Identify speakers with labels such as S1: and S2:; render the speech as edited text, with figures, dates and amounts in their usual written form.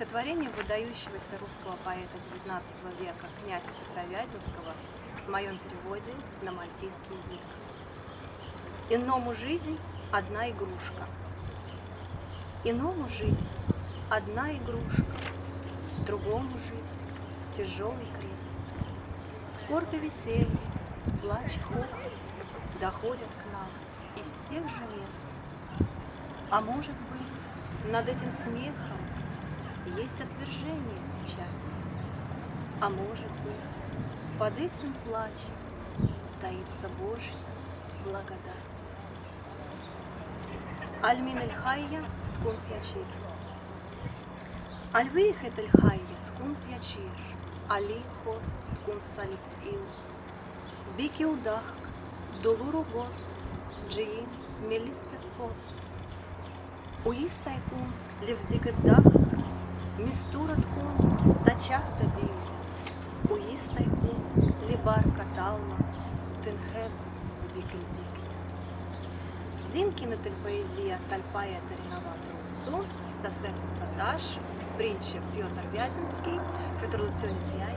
S1: Стихотворение выдающегося русского поэта XIX века князя Петра Вяземского в моем переводе на мальтийский язык. Иному жизнь – одна игрушка. Иному жизнь – одна игрушка, другому жизнь – тяжелый крест. Скорбь и веселье, плач и хохот доходят к нам из тех же мест. А может быть, над этим смехом есть отвержение печать, а может быть, под этим плачем таится Божья благодать. Альмин эль-хайя ткун пьячир. Альвейхет эль-хайя ткун пьячир, алихо ткун салипт ил. Бики удахк, долуру гост, джиин мелистес пост. Уистайкун левдикет дахка, мистура ткун тачах дадимля. Уистайкун либар каталла, тенхеб вдикельбикля. Динкинетель поезия тальпая таринова трусу, дасет цадаш, принче Петр Вяземский, фетролуционитяй